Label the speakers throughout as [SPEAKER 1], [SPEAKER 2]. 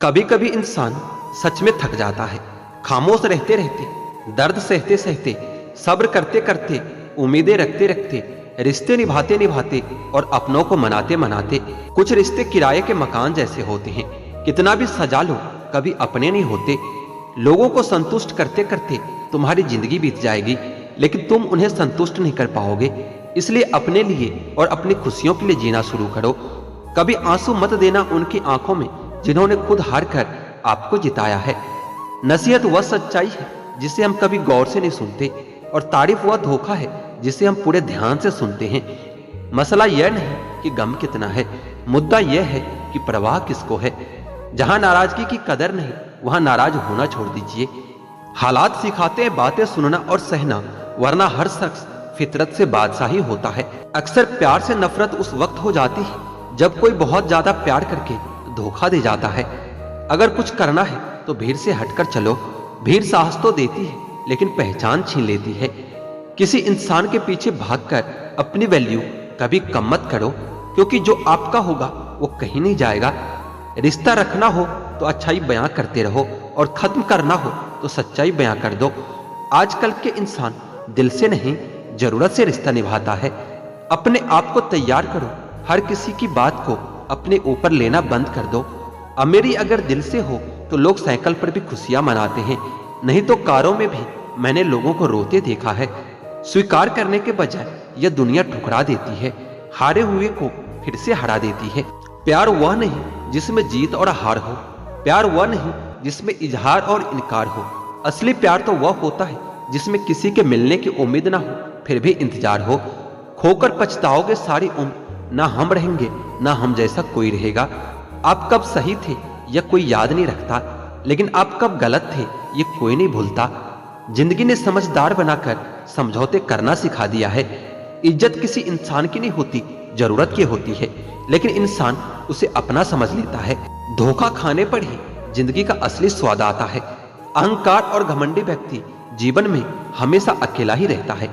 [SPEAKER 1] कभी कभी इंसान सच में थक जाता है। खामोश रहते रहते, दर्द सहते सहते, सब्र करते करते, उम्मीदें रखते रखते, रिश्ते निभाते निभाते और अपनों को मनाते मनाते। कुछ रिश्ते किराए के मकान जैसे होते हैं, कितना भी सजा लो कभी अपने नहीं होते। लोगों को संतुष्ट करते करते तुम्हारी जिंदगी बीत जाएगी, लेकिन तुम उन्हें संतुष्ट नहीं कर पाओगे। इसलिए अपने लिए और अपनी खुशियों के लिए जीना शुरू करो। कभी आंसू मत देना उनकी आंखों में जिन्होंने खुद हार कर आपको जिताया है। नसीहत वह सच्चाई है जिसे हम कभी गौर से नहीं सुनते, और तारीफ वह धोखा है जिसे हम पूरे ध्यान से सुनते हैं। मसला यह नहीं कि गम कितना है, मुद्दा यह है कि परवाह किसको है। जहां नाराजगी की कदर नहीं, वहां नाराज होना छोड़ दीजिए। हालात सिखाते हैं बातें सुनना और सहना, वरना हर शख्स फितरत से बादशाही होता है। अक्सर प्यार से नफरत उस वक्त हो जाती है जब कोई बहुत ज्यादा प्यार करके धोखा दे जाता है। अगर कुछ करना है तो भीड़ से हटकर चलो। भीड़ साहस तो देती है, लेकिन पहचान छीन लेती है। किसी इंसान के पीछे भागकर अपनी वैल्यू कभी कम मत करो, क्योंकि जो आपका होगा वो कहीं नहीं जाएगा। रिश्ता रखना हो तो अच्छाई बयां करते रहो, और खत्म करना हो तो सच्चाई बयां कर दो। आजकल के इंसान दिल से नहीं, जरूरत से रिश्ता निभाता है। अपने आप को तैयार करो, हर किसी की बात को अपने ऊपर लेना बंद कर दो। अमीरी अगर दिल से हो तो लोग साइकिल पर भी खुशियां मनाते हैं, नहीं तो कारों में भी मैंने लोगों को रोते देखा है। स्वीकार करने के बजाय यह दुनिया ठुकरा देती है, हारे हुए को फिर से हरा देती है। प्यार वह नहीं जिसमें जीत और हार हो, प्यार वह नहीं जिसमें इजहार और इनकार हो। असली प्यार तो वह होता है जिसमें किसी के मिलने की उम्मीद ना हो, फिर भी इंतजार हो। खोकर पछताओगे सारी उम्र, ना हम रहेंगे ना हम जैसा कोई रहेगा। आप कब सही थे यह कोई याद नहीं रखता, लेकिन आप कब गलत थे ये कोई नहीं भूलता। जिंदगी ने समझदार बनाकर समझौते करना सिखा दिया है। इज्जत किसी इंसान की नहीं होती, जरूरत की होती है, लेकिन इंसान उसे अपना समझ लेता है। धोखा खाने पर ही जिंदगी का असली स्वाद आता है। अहंकार और घमंडी व्यक्ति जीवन में हमेशा अकेला ही रहता है।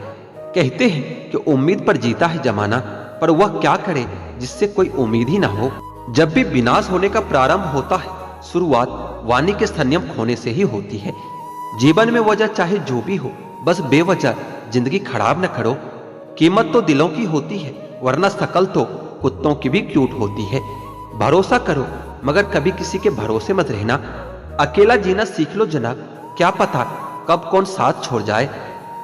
[SPEAKER 1] कहते हैं कि उम्मीद पर जीता है जमाना, पर वह क्या करे जिससे कोई उम्मीद ही ना हो। जब भी विनाश होने का प्रारंभ होता है, शुरुआत वाणी के संयम खोने से ही होती है। जीवन में वजह चाहे जो भी हो, बस बेवजह जिंदगी खराब न करो। कीमत तो दिलों की होती है, वरना शकल तो कुत्तों की भी क्यूट होती है। भरोसा करो मगर कभी किसी के भरोसे मत रहना। अकेला जीना सीख लो जना, क्या पता कब कौन साथ छोड़ जाए।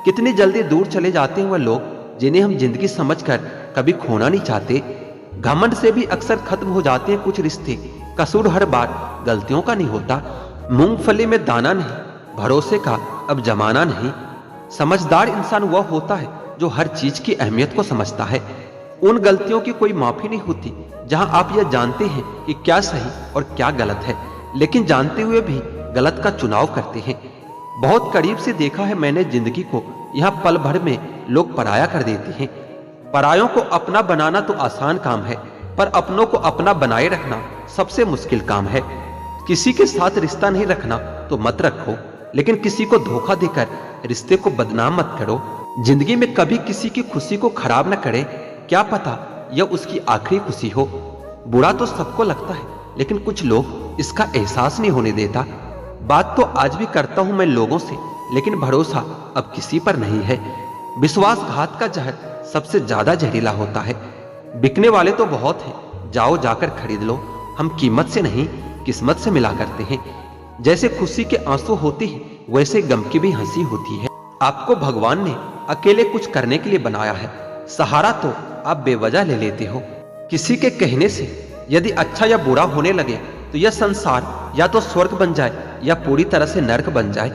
[SPEAKER 1] कितनी जल्दी दूर चले जाते हैं वह लोग जिन्हें हम जिंदगी समझकर कभी खोना नहीं चाहते। घमंड से भी अक्सर खत्म हो जाते हैं कुछ रिश्ते। कसूर हर बार गलतियों का नहीं होता। मूंगफली में दाना नहीं, भरोसे का अब जमाना नहीं। समझदार इंसान वह होता है जो हर चीज की अहमियत को समझता है। उन गलतियों की कोई माफी नहीं होती जहां आप यह जानते हैं कि क्या सही और क्या गलत है, लेकिन जानते हुए भी गलत का चुनाव करते हैं। बहुत करीब से देखा है मैंने जिंदगी को, यहाँ पल भर में लोग पराया कर देते हैं। परायों को अपना बनाना तो आसान काम है, पर अपनों को अपना बनाए रखना सबसे मुश्किल काम है। किसी के साथ रिश्ता नहीं रखना तो मत रखो, लेकिन किसी को धोखा देकर रिश्ते को बदनाम मत करो। जिंदगी में कभी किसी की खुशी को खराब न करे, क्या पता यह उसकी आखिरी खुशी हो। बुरा तो सबको लगता है, लेकिन कुछ लोग इसका एहसास नहीं होने देता। बात तो आज भी करता हूं मैं लोगों से, लेकिन भरोसा अब किसी पर नहीं है। विश्वासघात का जहर सबसे ज्यादा जहरीला होता है। बिकने वाले तो बहुत हैं, जाओ जाकर खरीद लो। हम कीमत से नहीं, किस्मत से मिला करते हैं। जैसे खुशी के आंसू होते हैं, वैसे गम की भी हंसी होती है। आपको भगवान ने अकेले कुछ करने के लिए बनाया है, सहारा तो आप बेवजह ले लेते हो। किसी के कहने से यदि अच्छा या बुरा होने लगे तो यह संसार या तो स्वर्ग बन जाए या पूरी तरह से नर्क बन जाए।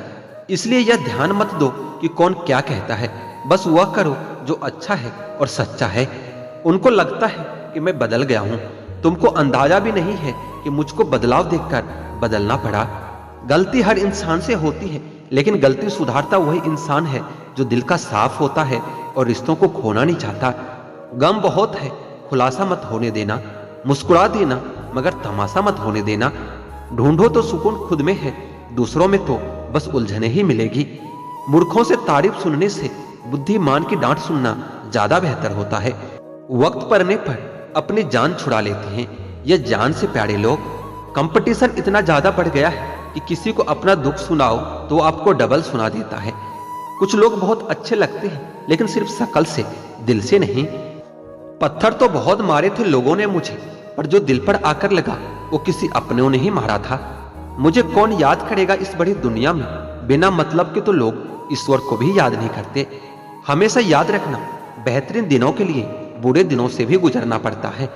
[SPEAKER 1] इसलिए यह ध्यान मत दो कि कौन क्या कहता है, बस वह करो जो अच्छा है और सच्चा है। उनको लगता है कि मैं बदल गया हूं, तुमको अंदाजा भी नहीं है कि मुझको बदलाव देखकर बदलना पड़ा। गलती हर इंसान से होती है, लेकिन गलती सुधारता वही इंसान है जो दिल का साफ होता है और रिश्तों को खोना नहीं चाहता। गम बहुत है, खुलासा मत होने देना। मुस्कुरा देना मगर तमाशा मत होने देना। ढूंढो तो सुकून खुद में है, दूसरों में तो बस उलझने ही मिलेगी। मूर्खों से तारीफ सुनने से बुद्धिमान की डांट सुनना ज्यादा बेहतर होता है। वक्त पड़ने पर अपनी जान छुड़ा लेते हैं ये जान से प्यारे लोग। कंपटीशन इतना ज्यादा बढ़ गया है कि किसी को अपना दुख सुनाओ तो आपको डबल सुना देता है। कुछ लोग बहुत अच्छे लगते हैं लेकिन सिर्फ शक्ल से, दिल से नहीं। पत्थर तो बहुत मारे थे लोगों ने मुझे, पर जो दिल पर आकर लगा वो किसी अपनों ने ही मारा था। मुझे कौन याद करेगा इस बड़ी दुनिया में, बिना मतलब के तो लोग ईश्वर को भी याद नहीं करते। हमेशा याद रखना, बेहतरीन दिनों के लिए बुरे दिनों से भी गुजरना पड़ता है।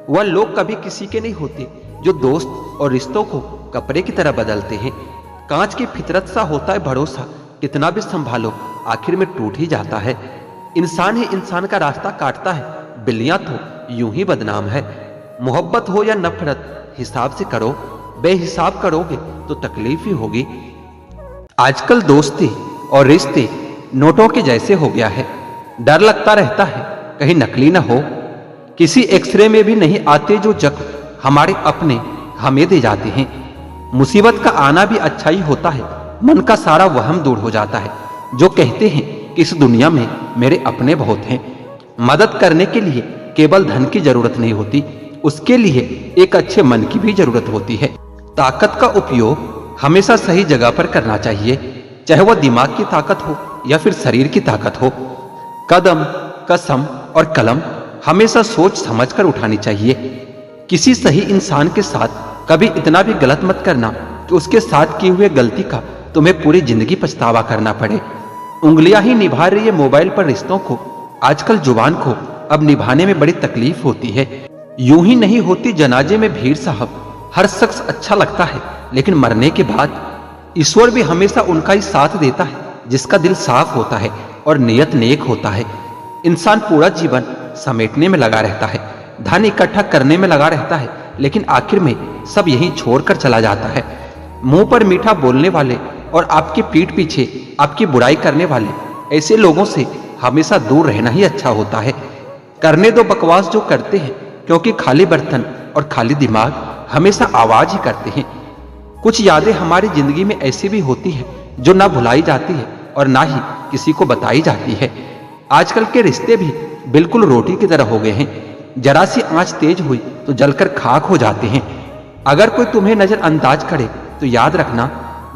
[SPEAKER 1] वह लोग कभी किसी के नहीं होते जो दोस्त और रिश्तों को कपड़े की तरह बदलते हैं। कांच की फितरत सा होता है भरोसा, कितना भी संभालो आखिर में टूट ही जाता है। इंसान ही इंसान का रास्ता काटता है, बिल्लियां तो यूं ही बदनाम है। मोहब्बत हो या नफरत हिसाब से करो, बेहिसाब करोगे तो तकलीफ ही होगी। आजकल दोस्ती और रिश्ते नोटों के जैसे हो गया है। डर लगता रहता है कहीं नकली ना हो। किसी एक्सरे में भी नहीं आते जो जख्म हमारे अपने हमें दे जाते हैं। मुसीबत का आना भी अच्छा ही होता है, मन का सारा वहम दूर हो जाता है। जो कहते हैं कि इस दुनिया में मेरे अपने बहुत हैं। मदद करने के लिए केवल धन की जरूरत नहीं होती, उसके लिए एक अच्छे मन की भी जरूरत होती है। ताकत का उपयोग हमेशा सही जगह पर करना चाहिए, चाहे वह दिमाग की ताकत हो या फिर शरीर की ताकत हो। कदम, कसम और कलम हमेशा सोच समझकर उठानी चाहिए। किसी सही इंसान के साथ कभी इतना भी गलत मत करना कि उसके साथ किए हुए गलती का तुम्हें पूरी जिंदगी पछतावा करना पड़े। उंगलियां ही निभा रही है मोबाइल पर रिश्तों को, आजकल जुबान को अब निभाने में बड़ी तकलीफ होती है। यूं ही नहीं होती जनाजे में भीड़ साहब, हर शख्स अच्छा लगता है लेकिन मरने के बाद ईश्वर भी हमेशा उनका ही साथ देता है जिसका दिल साफ होता है और नियत नेक होता है। इंसान पूरा जीवन समेटने में लगा रहता है, धन इकट्ठा करने में लगा रहता है, लेकिन आखिर में सब यहीं छोड़कर चला जाता है। मुंह पर मीठा बोलने वाले और आपकी पीठ पीछे आपकी बुराई करने वाले, ऐसे लोगों से हमेशा दूर रहना ही अच्छा होता है। करने दो बकवास जो करते हैं, क्योंकि खाली बर्तन और खाली दिमाग हमेशा आवाज ही करते हैं। कुछ यादें हमारी जिंदगी में ऐसी भी होती है जो ना भुलाई जाती है और ना ही किसी को बताई जाती है। आजकल के रिश्ते भी बिल्कुल रोटी की तरह हो गए हैं, जरा सी आंच तेज हुई तो जलकर खाक हो जाते हैं। अगर कोई तुम्हें नजरअंदाज करे तो याद रखना,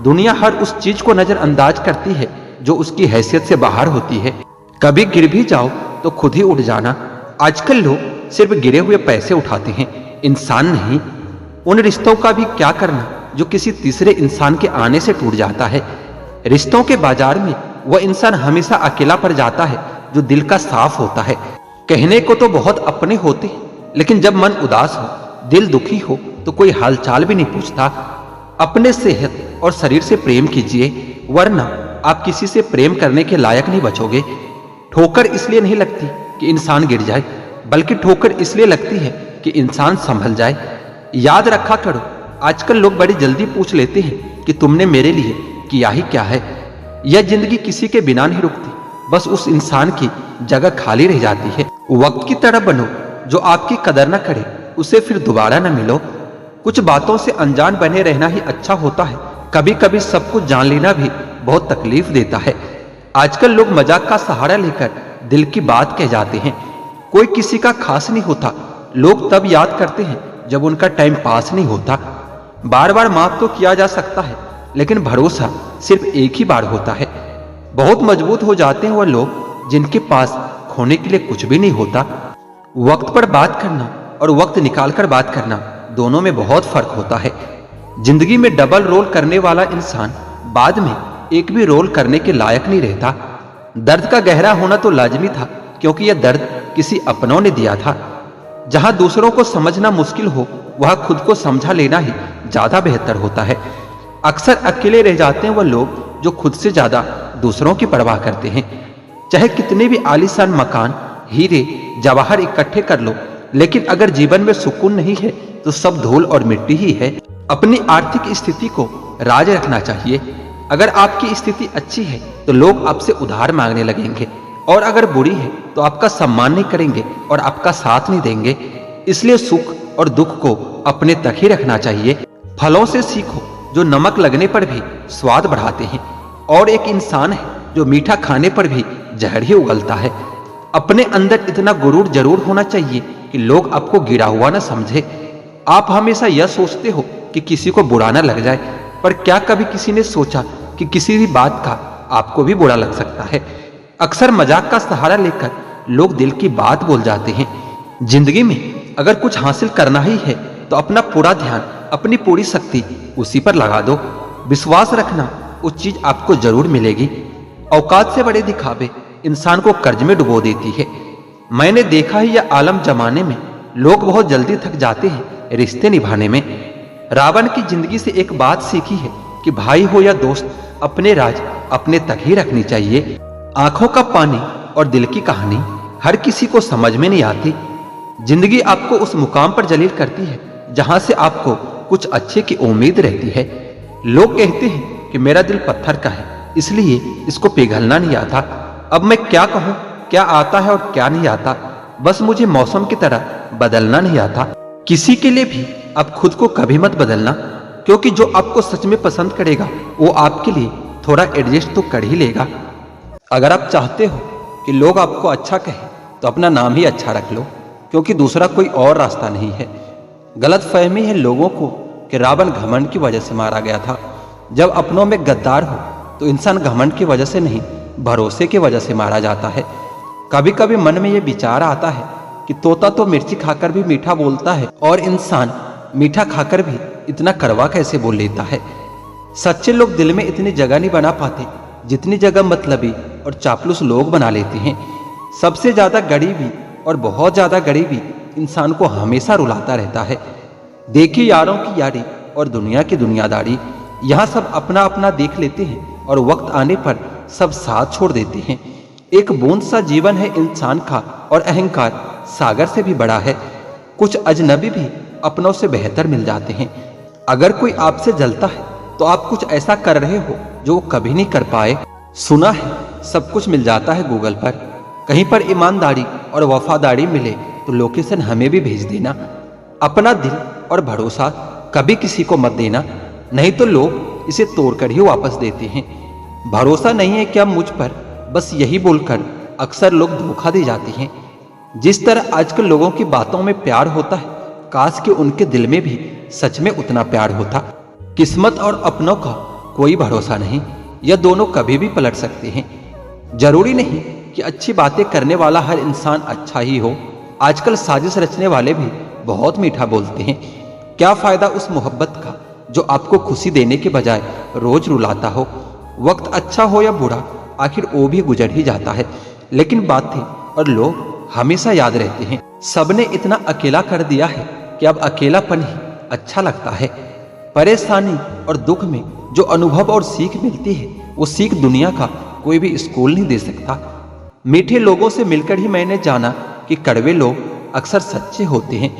[SPEAKER 1] दुनिया हर उस चीज को नजरअंदाज करती है जो उसकी हैसियत से बाहर होती है। कभी गिर भी जाओ तो खुद ही उठ जाना। आजकल लोग सिर्फ गिरे हुए पैसे उठाते हैं, इंसान नहीं। उन रिश्तों का भी क्या करना जो किसी तीसरे इंसान के आने से टूट जाता है। रिश्तों के बाजार में वह इंसान हमेशा अकेला पड़ जाता है जो दिल का साफ होता है। कहने को तो बहुत अपने होते हैं, लेकिन जब मन उदास हो, दिल दुखी हो तो कोई हालचाल भी नहीं पूछता। अपने सेहत और शरीर से प्रेम कीजिए, वरना आप किसी से प्रेम करने के लायक नहीं बचोगे। ठोकर इसलिए नहीं लगती कि इंसान गिर जाए, बल्कि ठोकर इसलिए लगती है कि इंसान संभल जाए। याद रखा करो, आजकल लोग बड़ी जल्दी पूछ लेते हैं कि तुमने मेरे लिए किया ही क्या है। यह जिंदगी किसी के बिना नहीं रुकती, बस उस इंसान की जगह खाली रह जाती है। वक्त की तरह बनो, जो आपकी कदर न करे उसे फिर दोबारा न मिलो। कुछ बातों से अनजान बने रहना ही अच्छा होता है, कभी कभी सब कुछ जान लेना भी बहुत तकलीफ देता है। आजकल लोग मजाक का सहारा लेकर दिल की बात कह जाते हैं। कोई किसी का खास नहीं होता, लोग तब याद करते हैं जब उनका टाइम पास नहीं होता। बार बार माफ तो किया जा सकता है, लेकिन भरोसा सिर्फ एक ही बार होता है। बहुत मजबूत हो जाते हैं वह लोग जिनके पास खोने के लिए कुछ भी नहीं होता। वक्त पर बात करना और वक्त निकालकर बात करना, दोनों में बहुत फर्क होता है। जिंदगी में डबल रोल करने वाला इंसान बाद में एक भी रोल करने के लायक नहीं रहता। दर्द का गहरा होना तो लाजमी था, क्योंकि यह दर्द किसी अपनों ने दिया था। जहां दूसरों को समझना मुश्किल हो, वहां खुद को समझा लेना ही ज्यादा बेहतर होता है। अक्सर अकेले रह जाते हैं वह लोग जो खुद से ज्यादा दूसरों की परवाह करते हैं। चाहे कितने भी आलीशान मकान, हीरे जवाहर इकट्ठे कर लो, लेकिन अगर जीवन में सुकून नहीं है तो सब धूल और मिट्टी ही है। अपनी आर्थिक स्थिति को राज रखना चाहिए। अगर आपकी स्थिति अच्छी है तो लोग आपसे उधार मांगने लगेंगे, और अगर बुरी है तो आपका सम्मान नहीं करेंगे और आपका साथ नहीं देंगे। इसलिए सुख और दुख को अपने तक ही रखना चाहिए। फलों से सीखो जो नमक लगने पर भी स्वाद बढ़ाते हैं, और एक इंसान है जो मीठा खाने पर भी जहर ही उगलता है। अपने अंदर इतना गुरूर जरूर होना चाहिए कि लोग आपको गिरा हुआ न समझे। आप हमेशा यह सोचते हो कि किसी को बुरा ना लग जाए, पर क्या कभी किसी ने सोचा कि किसी भी बात का आपको भी बुरा लग सकता है। अक्सर मजाक का सहारा लेकर लोग दिल की बात बोल जाते हैं। जिंदगी में अगर कुछ हासिल करना ही है तो अपना पूरा ध्यान, अपनी पूरी शक्ति उसी पर लगा दो। विश्वास रखना, उस चीज आपको जरूर मिलेगी। औकात से बड़े दिखावे इंसान को कर्ज में डुबो देती है। मैंने देखा है यह आलम जमाने में लोग बहुत जल्दी थक जाते हैं रिश्ते निभाने में। रावण की जिंदगी से एक बात सीखी है कि भाई हो या दोस्त, अपने राज अपने तक ही रखनी चाहिए। आंखों का पानी और दिल की कहानी हर किसी को समझ में नहीं आती। जिंदगी आपको उस मुकाम पर जलील करती है जहां से आपको कुछ अच्छे की उम्मीद रहती है। लोग कहते हैं कि मेरा दिल पत्थर का है, इसलिए इसको पिघलना नहीं आता। अब मैं क्या कहूं, क्या आता है और क्या नहीं आता, बस मुझे मौसम की तरह बदलना नहीं आता। किसी के लिए भी आप खुद को कभी मत बदलना, क्योंकि जो आपको सच में पसंद करेगा वो आपके लिए थोड़ा एडजस्ट तो कर ही लेगा। अगर आप चाहते हो कि लोग आपको अच्छा कहें तो अपना नाम ही अच्छा रख लो, क्योंकि दूसरा कोई और रास्ता नहीं है। गलत फहमी है लोगों को कि रावण घमंड की वजह से मारा गया था। जब अपनों में गद्दार हो तो इंसान घमंड की वजह से नहीं, भरोसे की वजह से मारा जाता है। कभी कभी मन में यह विचार आता है कि तोता तो मिर्ची खाकर भी मीठा बोलता है, और इंसान मीठा खाकर भी इतना कड़वा कैसे बोल लेता है। सच्चे लोग दिल में इतनी जगह नहीं बना पाते जितनी जगह मतलबी और चापलूस लोग बना लेते हैं। सबसे ज्यादा गरीबी और बहुत ज्यादा गरीबी इंसान को हमेशा रुलाता रहता है। देखिए यारों की यारी और दुनिया की दुनियादारी, यहाँ सब अपना अपना देख लेते हैं और वक्त आने पर सब साथ छोड़ देते हैं। एक बूंद सा जीवन है इंसान का, और अहंकार सागर से भी बड़ा है। कुछ अजनबी भी अपनों से बेहतर मिल जाते हैं। अगर कोई आपसे जलता है तो आप कुछ ऐसा कर रहे हो जो वो कभी नहीं कर पाए। सुना है सब कुछ मिल जाता है गूगल पर, कहीं पर ईमानदारी और वफादारी मिले तो लोकेशन हमें भी भेज देना। अपना दिल और भरोसा कभी किसी को मत देना, नहीं तो लोग इसे तोड़कर ही वापस देते हैं। भरोसा नहीं है क्या मुझ पर, बस यही बोलकर अक्सर लोग धोखा दे जाते हैं। जिस तरह आजकल लोगों की बातों में प्यार होता है, काश कि उनके दिल में भी सच में उतना प्यार होता। किस्मत और अपनों का कोई भरोसा नहीं, यह दोनों कभी भी पलट सकते हैं। जरूरी नहीं कि अच्छी बातें करने वाला हर इंसान अच्छा ही हो। आजकल साजिश रचने वाले भी बहुत मीठा बोलते हैं। क्या फायदा उस मोहब्बत का जो आपको खुशी देने के बजाय रोज रुलाता हो। वक्त अच्छा हो या बुरा, आखिर वो भी गुजर ही जाता है, लेकिन बातें और लोग हमेशा याद रहते हैं। सबने इतना अकेला कर दिया है कि अब अकेलापन ही अच्छा लगता है। परेशानी और दुख में जो अनुभव और सीख मिलती है, वो सीख दुनिया का कोई भी स्कूल नहीं दे सकता। मीठे लोगों से मिलकर ही मैंने जाना कि कड़वे लोग अक्सर सच्चे होते हैं।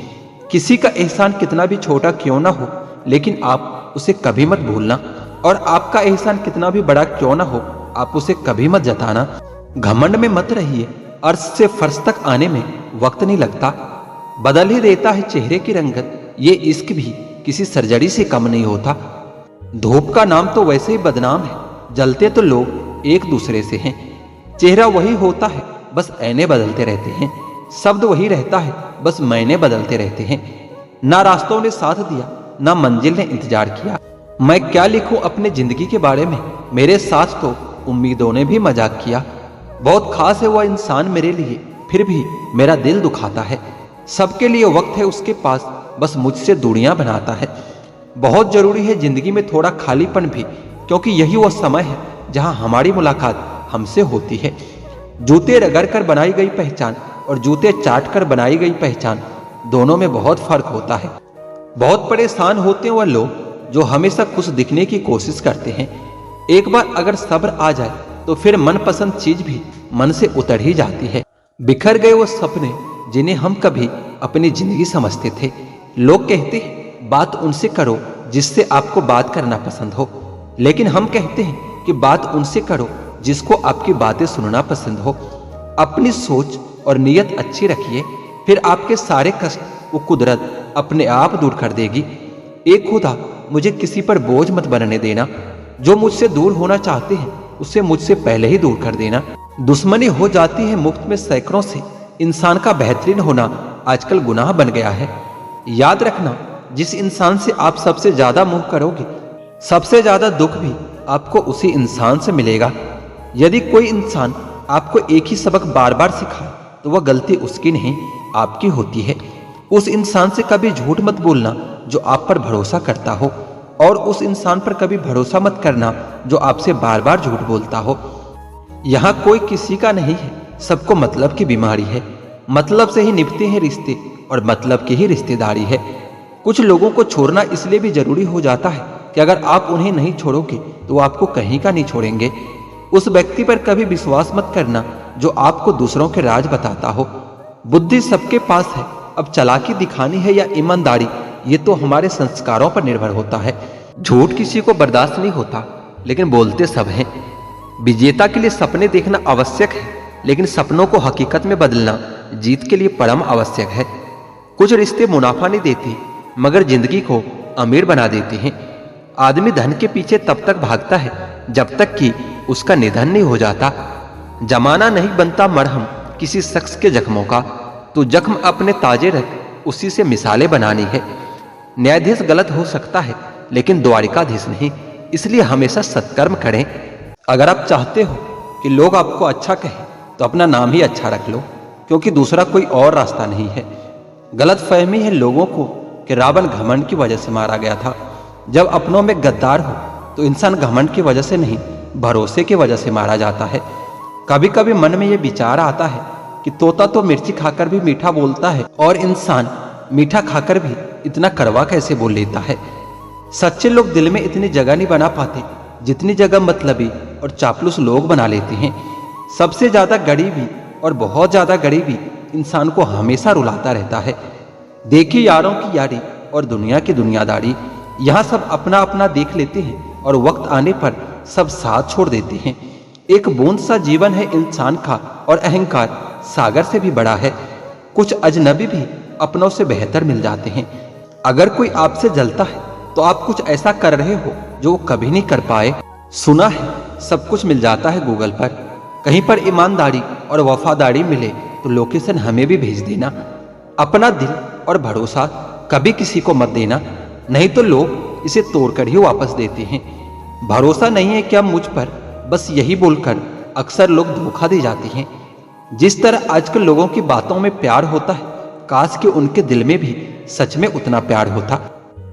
[SPEAKER 1] किसी का एहसान कितना भी छोटा क्यों ना हो, लेकिन आप उसे कभी मत भूलना, और आपका एहसान कितना भी बड़ा क्यों ना हो, आप उसे कभी मत जताना। घमंड में मत रहिए, अर्श से फर्श तक आने में वक्त नहीं लगता। बदल ही देता है चेहरे की रंगत, ये इश्क भी किसी सर्जरी से कम नहीं होता। धूप का नाम तो वैसे ही बदनाम है, जलते तो लोग एक दूसरे से हैं। चेहरा वही होता है, बस ऐने बदलते रहते हैं। शब्द वही रहता है, बस मैंने बदलते रहते हैं। ना रास्तों ने साथ दिया, ना मंजिल ने इंतजार किया। मैं क्या लिखूं अपने जिंदगी के बारे में, मेरे साथ तो उम्मीदों ने भी मजाक किया। बहुत खास है वह इंसान मेरे लिए, फिर भी मेरा दिल दुखाता है। सबके लिए वक्त है उसके पास, बस मुझसे दूरियां बनाता है। बहुत जरूरी है जिंदगी में थोड़ा खालीपन भी, क्योंकि यही वो समय है जहां हमारी मुलाकात हमसे होती है। जूते रगड़ कर बनाई गई पहचान और जूते चाट कर बनाई गई पहचान, दोनों में बहुत फर्क होता है। बहुत परेशान होते हैं वह लोग जो हमेशा खुश दिखने की कोशिश करते हैं। एक बार अगर सब्र आ जाए तो फिर मनपसंद चीज भी मन से उतर ही जाती है। बिखर गए वो सपने जिन्हें हम कभी अपनी जिंदगी समझते थे। लोग कहते हैं बात उनसे करो जिससे आपको बात करना पसंद हो, लेकिन हम कहते हैं कि बात उनसे करो जिसको आपकी बातें सुनना पसंद हो। अपनी सोच और नीयत अच्छी रखिए, फिर आपके सारे कष्ट वो कुदरत अपने आप दूर कर देगी। एक खुदा, मुझे किसी पर बोझ मत बनने देना। जो मुझसे दूर होना चाहते हैं उसे मुझसे पहले ही दूर कर देना। दुश्मनी हो जाती है मुफ्त में सैकड़ों से, इंसान का बेहतरीन होना आजकल गुनाह बन गया है। याद रखना,
[SPEAKER 2] जिस इंसान से आप सबसे ज्यादा मोह करोगे, सबसे ज्यादा दुख भी आपको उसी इंसान से मिलेगा। यदि कोई इंसान आपको एक ही सबक बार बार सिखाए तो वह गलती उसकी नहीं, आपकी होती है। उस इंसान से कभी झूठ मत बोलना जो आप पर भरोसा करता हो, और उस इंसान पर कभी भरोसा मत करना जो आपसे बार बार झूठ बोलता हो। यहाँ कोई किसी का नहीं है, सबको मतलब की बीमारी है। मतलब से ही निभते हैं रिश्ते और मतलब की ही रिश्तेदारी है। कुछ लोगों को छोड़ना इसलिए भी जरूरी हो जाता है कि अगर आप उन्हें नहीं छोड़ोगे तो वो आपको कहीं का नहीं छोड़ेंगे। उस व्यक्ति पर कभी विश्वास मत करना जो आपको दूसरों के राज बताता हो। बुद्धि सबके पास है, अब चालाकी दिखानी है या ईमानदारी, ये तो हमारे संस्कारों पर निर्भर होता है।
[SPEAKER 1] झूठ किसी को बर्दाश्त नहीं होता, लेकिन बोलते सब हैं। विजेता के लिए सपने देखना आवश्यक है, लेकिन सपनों को हकीकत में बदलना जीत के लिए परम आवश्यक है। कुछ रिश्ते मुनाफा नहीं देते, मगर जिंदगी को अमीर बना देते हैं। आदमी धन के पीछे तब तक भागता है जब तक कि उसका निधन नहीं हो जाता। जमाना नहीं बनता मरहम किसी शख्स के जख्मों का, तो जख्म अपने ताजे रख, उसी से मिसालें बनानी है। न्यायाधीश गलत हो सकता है, लेकिन द्वारिकाधीश नहीं, इसलिए हमेशा सत्कर्म करें।
[SPEAKER 2] अगर आप चाहते हो कि लोग आपको अच्छा कहें तो अपना नाम ही अच्छा रख लो, क्योंकि दूसरा कोई और रास्ता नहीं है। गलत फहमी है लोगों को कि रावण घमंड की वजह से मारा गया था। जब अपनों में गद्दार हो तो इंसान घमंड की वजह से नहीं, भरोसे की वजह से मारा जाता है। कभी कभी मन में यह विचार आता है कि तोता तो मिर्ची खाकर भी मीठा बोलता है, और इंसान मीठा खाकर भी इतना कड़वा कैसे बोल लेता है। सच्चे लोग दिल में इतनी जगह नहीं बना पाते जितनी जगह मतलबी और चापलूस लोग बना लेते हैं। सबसे ज्यादा गरीबी और बहुत ज्यादा गरीबी इंसान को हमेशा रुलाता रहता है। देखिए यारों की यारी और दुनिया की दुनियादारी, यहाँ सब अपना अपना देख लेते हैं और वक्त आने पर सब साथ छोड़ देते हैं। एक बूंद सा जीवन है इंसान का, और अहंकार सागर से भी बड़ा है। कुछ अजनबी भी अपनों से बेहतर मिल जाते हैं। अगर कोई आपसे जलता है तो आप कुछ ऐसा कर रहे हो जो वो कभी नहीं कर पाए। सुना है सब कुछ मिल जाता है गूगल पर। कहीं पर ईमानदारी और वफादारी मिले तो लोकेशन हमें भी भेज देना। अपना दिल और भरोसा कभी किसी को मत देना, नहीं तो लोग इसे तोड़कर ही वापस देते हैं। भरोसा नहीं है क्या मुझ पर, बस यही बोलकर अक्सर लोग धोखा दे जाते हैं। जिस तरह आजकल लोगों की बातों में प्यार होता है, काश कि उनके दिल में भी सच में उतना प्यार होता।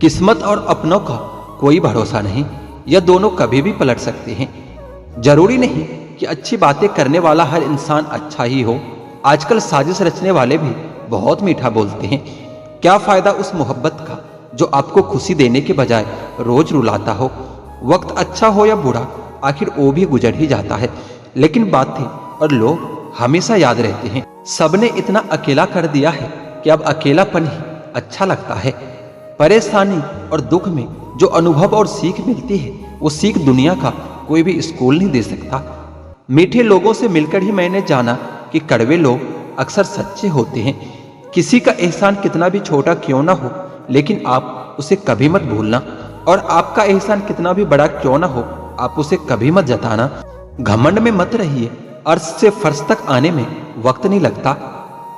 [SPEAKER 2] किस्मत और अपनों का कोई भरोसा नहीं, यह दोनों कभी भी पलट सकते हैं। जरूरी नहीं कि अच्छी बातें करने वाला हर इंसान अच्छा ही हो। आजकल साजिश रचने वाले भी बहुत मीठा बोलते हैं। क्या फायदा उस मोहब्बत का जो आपको खुशी देने के बजाय रोज रुलाता हो। वक्त अच्छा हो या बुरा, आखिर वो भी गुजर ही जाता है, लेकिन बातें और लोग हमेशा याद रहते हैं। सबने इतना अकेला कर दिया है कि अब अकेलापन ही अच्छा लगता है। परेशानी और दुख में जो अनुभव और सीख मिलती है, वो सीख दुनिया का कोई भी स्कूल नहीं दे सकता। मीठे लोगों से मिलकर ही मैंने जाना कि कड़वे लोग अक्सर सच्चे होते हैं। किसी का एहसान कितना भी छोटा क्यों ना हो, लेकिन आप उसे कभी मत भूलना, और आपका एहसान कितना भी बड़ा क्यों ना हो, आप उसे कभी मत जताना। घमंड में मत रहिए, अर्श से फर्श तक आने में वक्त नहीं लगता।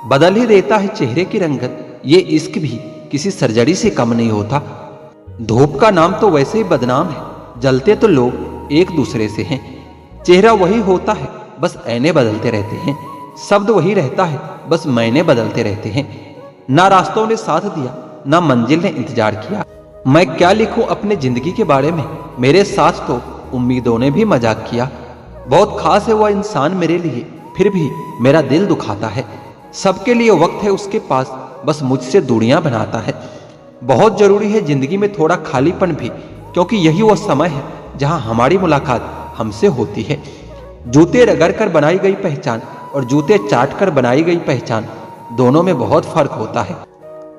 [SPEAKER 2] बदल ही देता है चेहरे की रंगत, ये इश्क भी किसी सर्जरी से कम नहीं होता। धूप का नाम तो वैसे ही बदनाम है, जलते तो लोग एक दूसरे से हैं। चेहरा वही होता है, बस ऐने बदलते रहते हैं। शब्द वही रहता है, बस मैंने बदलते रहते हैं। ना रास्तों ने साथ दिया, ना मंजिल ने इंतजार किया। मैं क्या लिखूं अपने जिंदगी के बारे में, मेरे साथ तो उम्मीदों ने भी मजाक किया। बहुत खास है वह इंसान मेरे लिए, फिर भी मेरा दिल दुखाता है। सबके लिए वक्त है उसके पास, बस मुझसे दूरियां बनाता है। बहुत जरूरी है जिंदगी में थोड़ा खालीपन भी, क्योंकि यही वो समय है जहां हमारी मुलाकात हमसे होती है। जूते रगड़ कर बनाई गई पहचान और जूते चाट कर बनाई गई पहचान, दोनों में बहुत फर्क होता है।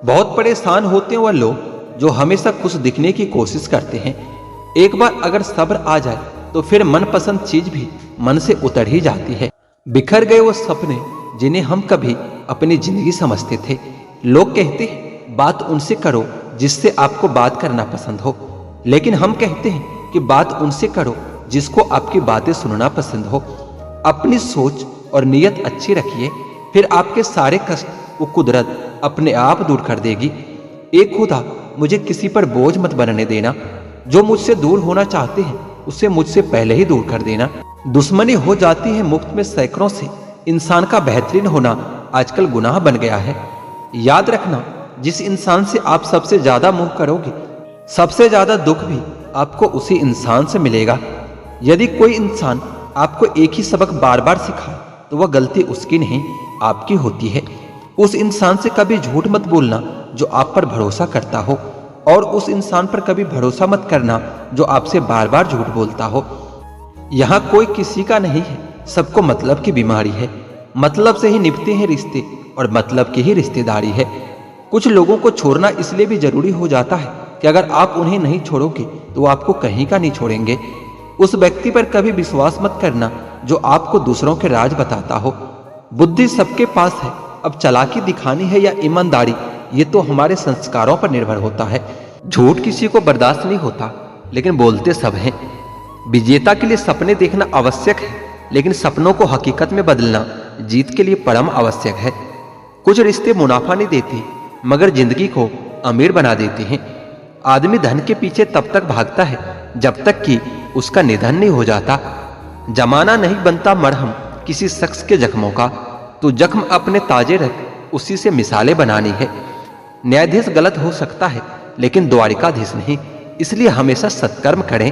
[SPEAKER 2] बहुत परेशान होते हैं वह लोग जो हमेशा खुश दिखने की कोशिश करते हैं। एक बार अगर सब्र आ जाए तो फिर मनपसंद चीज भी मन से उतर ही जाती है। बिखर गए वो सपने जिन्हें हम कभी अपनी जिंदगी समझते थे। लोग कहते हैं बात उनसे करो जिससे आपको बात करना पसंद हो, लेकिन हम कहते हैं कि बात उनसे करो जिसको आपकी बातें सुनना पसंद हो। अपनी सोच और नीयत अच्छी रखिए, फिर आपके सारे कष्ट वो कुदरत अपने आप दूर कर देगी। एक खुदा मुझे किसी पर बोझ मत बनने देना। जो मुझसे दूर होना चाहते हैं उससे मुझसे पहले ही दूर कर देना। दुश्मनी हो जाती है मुफ्त में सैकड़ों से। इंसान का बेहतरीन होना आजकल गुनाह बन गया है। याद रखना, जिस इंसान से आप सबसे ज्यादा मुंह करोगे, सबसे ज्यादा दुख भी आपको उसी इंसान से मिलेगा। यदि कोई इंसान आपको एक ही सबक बार बार सिखाए तो वह गलती उसकी नहीं, आपकी होती है। उस इंसान से कभी झूठ मत बोलना जो आप पर भरोसा करता हो, और उस इंसान पर कभी भरोसा मत करना जो आपसे बार बार झूठ बोलता हो। यहाँ कोई किसी का नहीं है, सबको मतलब की बीमारी है। मतलब से ही निभते हैं रिश्ते और मतलब की ही रिश्तेदारी है। कुछ लोगों को छोड़ना इसलिए भी जरूरी हो जाता है कि अगर आप उन्हें नहीं छोड़ोगे तो वो आपको कहीं का नहीं छोड़ेंगे। उस व्यक्ति पर कभी विश्वास मत करना जो आपको दूसरों के राज बताता हो। बुद्धि सबके पास है, अब चालाकी दिखानी है या ईमानदारी, ये तो हमारे संस्कारों पर निर्भर होता है।
[SPEAKER 1] झूठ किसी को बर्दाश्त नहीं होता, लेकिन बोलते सब हैं। विजेता के लिए सपने देखना आवश्यक है, लेकिन सपनों को हकीकत में बदलना जीत के लिए परम आवश्यक है। कुछ रिश्ते मुनाफा नहीं देते मगर जिंदगी को अमीर बना देते हैं। आदमी धन के पीछे तब तक भागता है जब तक कि उसका निधन नहीं हो जाता। जमाना नहीं बनता मरहम किसी शख्स के जख्मों का, तो जख्म अपने ताजे रख, उसी से मिसालें बनानी है। न्यायाधीश गलत हो सकता है लेकिन द्वारिकाधीश नहीं, इसलिए हमेशा सत्कर्म करें।